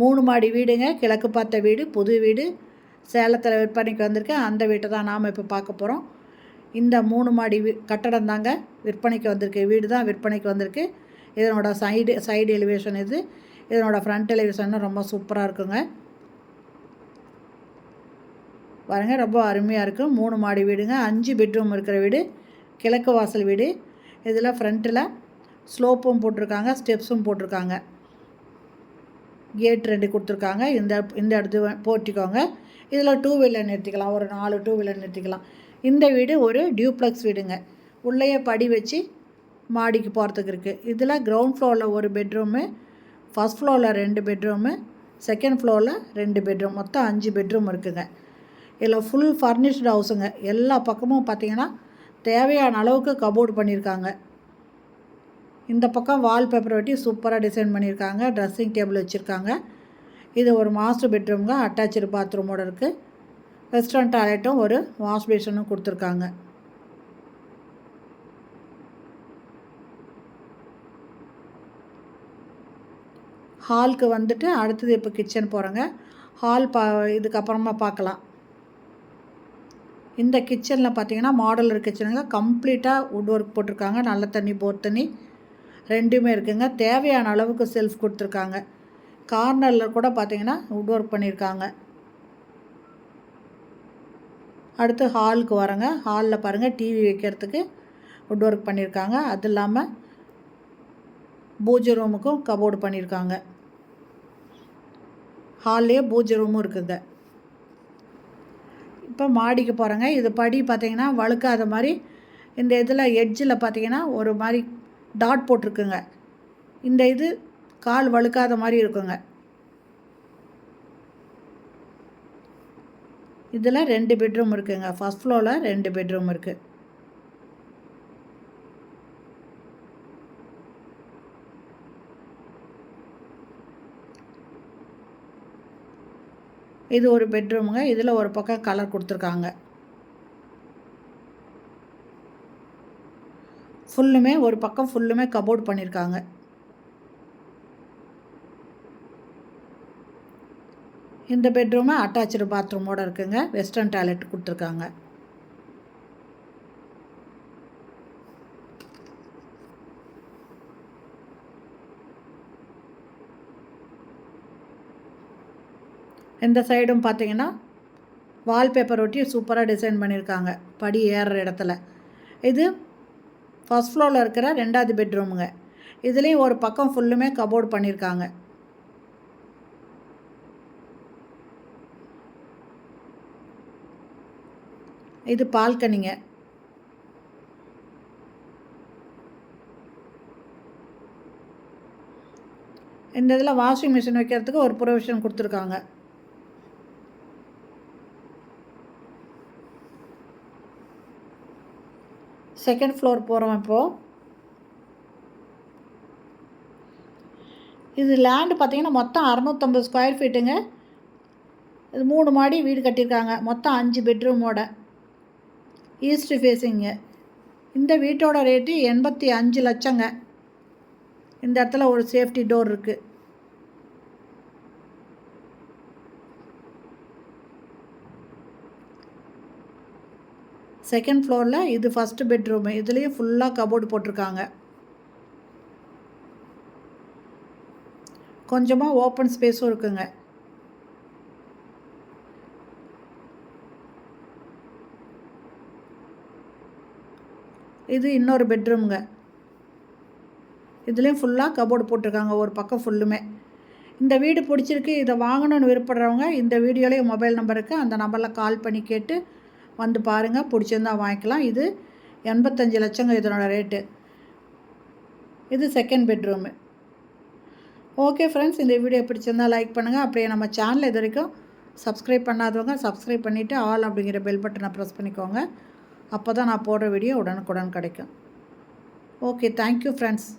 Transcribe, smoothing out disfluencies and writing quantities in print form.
3 மாடி வீடுங்க, கிழக்கு பார்த்த வீடு, புது வீடு சேலத்தில் விற்பனைக்கு வந்திருக்கு. அந்த வீட்டை தான் நாம் இப்போ பார்க்க போகிறோம். இந்த 3 மாடி கட்டடம் தாங்க விற்பனைக்கு வந்திருக்கு. வீடு தான் விற்பனைக்கு வந்திருக்கு. இதனோட சைடு எலிவேஷன் இது. இதனோட ஃப்ரண்ட் எலிவேஷன் ரொம்ப சூப்பராக இருக்குங்க. பாருங்கள், ரொம்ப அருமையாக இருக்கும். 3 மாடி வீடுங்க, 5 பெட்ரூம் இருக்கிற வீடு, கிழக்கு வாசல் வீடு. இதில் ஃப்ரண்ட்டில் ஸ்லோப்பும் போட்டிருக்காங்க, ஸ்டெப்ஸும் போட்டிருக்காங்க. கேட் 2 கொடுத்துருக்காங்க. இந்த இடத்து போட்டிக்கோங்க. இதில் 2 வீலர் நிறுத்திக்கலாம், ஒரு 4 2 வீலர் நிறுத்திக்கலாம். இந்த வீடு ஒரு டியூப்ளெக்ஸ் வீடுங்க. உள்ளேயே படி வச்சு மாடிக்கு போகிறதுக்கு இருக்குது. இதில் கிரவுண்ட் ஃப்ளோரில் ஒரு பெட்ரூமு, ஃபஸ்ட் ஃப்ளோரில் 2 பெட்ரூமு, செகண்ட் ஃப்ளோரில் 2 பெட்ரூம், மொத்தம் 5 பெட்ரூம் இருக்குதுங்க. இதில் ஃபுல் ஃபர்னிஷ்டு ஹவுஸுங்க. எல்லா பக்கமும் பார்த்திங்கன்னா தேவையான அளவுக்கு கபோர்டு பண்ணியிருக்காங்க. இந்த பக்கம் வால்பேப்பர் ஒட்டி சூப்பராக டிசைன் பண்ணியிருக்காங்க. ட்ரெஸ்ஸிங் டேபிள் வச்சுருக்காங்க. இது ஒரு மாஸ்டர் பெட்ரூம்ங்க, அட்டாச்சு பாத்ரூமோடு இருக்குது. வெஸ்டர்ன் டாய்லெட்டும் ஒரு வாஷ் பேஷனும் கொடுத்துருக்காங்க. ஹாலுக்கு வந்துட்டு அடுத்தது இப்போ கிச்சன் போகிறோங்க. ஹால் இதுக்கப்புறமா பார்க்கலாம். இந்த கிச்சனில் பார்த்திங்கன்னா மாடலர் கிச்சனுங்க. கம்ப்ளீட்டாக வுட் ஒர்க் போட்டிருக்காங்க. நல்ல தண்ணி, போர் தண்ணி ரெண்டுமே இருக்குதுங்க. தேவையான அளவுக்கு செல்ஃப் கொடுத்துருக்காங்க. கார்னரில் கூட பார்த்திங்கன்னா வுட் ஒர்க் பண்ணியிருக்காங்க. அடுத்து ஹாலுக்கு வரங்க. ஹாலில் பாருங்கள், டிவி வைக்கிறதுக்கு வுட் ஒர்க் பண்ணியிருக்காங்க. அது இல்லாமல் பூஜை ரூமுக்கும் கபோர்டு பண்ணியிருக்காங்க. ஹால்லேயே பூஜை ரூமும் இருக்குதுங்க. இப்போ மாடிக்கு போகிறேங்க. இது படி பார்த்திங்கன்னா வழுக்காத மாதிரி இந்த இதில் எட்ஜில் பார்த்திங்கன்னா ஒரு மாதிரி டாட் போட்டிருக்குங்க. இந்த இது கால் வழுக்காத மாதிரி இருக்குங்க. இதில் 2 பெட்ரூம் இருக்குதுங்க. ஃபஸ்ட் ஃப்ளோரில் 2 பெட்ரூம் இருக்குது. இது ஒரு பெட்ரூமுங்க. இதில் ஒரு பக்கம் கலர் கொடுத்துருக்காங்க. ஃபுல்லுமே ஒரு பக்கம் ஃபுல்லுமே கபோர்டு பண்ணியிருக்காங்க. இந்த பெட்ரூமு அட்டாச்சு பாத்ரூமோடு இருக்குங்க. வெஸ்டர்ன் டாய்லெட் கொடுத்துருக்காங்க. இந்த சைடும் பார்த்திங்கன்னா வால்பேப்பர் ஒட்டி சூப்பராக டிசைன் பண்ணியிருக்காங்க. படி ஏறுற இடத்துல இது ஃபஸ்ட் ஃப்ளோரில் இருக்கிற 2வது பெட்ரூமுங்க. இதுலேயும் ஒரு பக்கம் ஃபுல்லுமே கபோர்டு பண்ணியிருக்காங்க. இது பால்கனிங்க. இந்த இதில் வாஷிங் மிஷின் வைக்கிறதுக்கு ஒரு ப்ரொவிஷன் கொடுத்துருக்காங்க. செகண்ட் ஃப்ளோர் போகிறோம். இப்போது இது லேண்டு பார்த்திங்கன்னா மொத்தம் 650 ஸ்கொயர் ஃபீட்டுங்க. இது 3 மாடி வீடு கட்டியிருக்காங்க. மொத்தம் 5 பெட்ரூமோட ஈஸ்ட் ஃபேஸிங்க. இந்த வீட்டோட ரேட்டு 85 லட்சங்க. இந்த இடத்துல ஒரு சேஃப்டி டோர் இருக்குது. செகண்ட் ஃப்ளோரில் இது ஃபஸ்ட்டு பெட்ரூமு. இதுலேயும் ஃபுல்லாக கபோர்டு போட்டிருக்காங்க. கொஞ்சமாக ஓப்பன் ஸ்பேஸும் இருக்குங்க. இது இன்னொரு பெட்ரூமுங்க. இதுலேயும் ஃபுல்லாக கபோர்டு போட்டிருக்காங்க ஒரு பக்கம் ஃபுல்லுமே. இந்த வீடு பிடிச்சிருக்கு, இதை வாங்கணும்னு விருப்பப்படுறவங்க இந்த வீடியோலேயே மொபைல் நம்பர் இருக்குது. அந்த நம்பரில் கால் பண்ணி கேட்டு வந்து பாருங்கள். பிடிச்சிருந்தால் வாங்கிக்கலாம். இது 85 லட்சங்க இதனோட ரேட்டு. இது செகண்ட் பெட்ரூமு. ஓகே ஃப்ரெண்ட்ஸ், இந்த வீடியோ பிடிச்சிருந்தால் லைக் பண்ணுங்கள். அப்படியே நம்ம சேனல் இது வரைக்கும் சப்ஸ்கிரைப் பண்ணாதவங்க சப்ஸ்கிரைப் பண்ணிவிட்டு ஆல் அப்படிங்கிற பெல் பட்டனை ப்ரெஸ் பண்ணிக்கோங்க. அப்போ தான் நான் போடுற வீடியோ உடனுக்குடன் கிடைக்கும். Okay, thank you friends.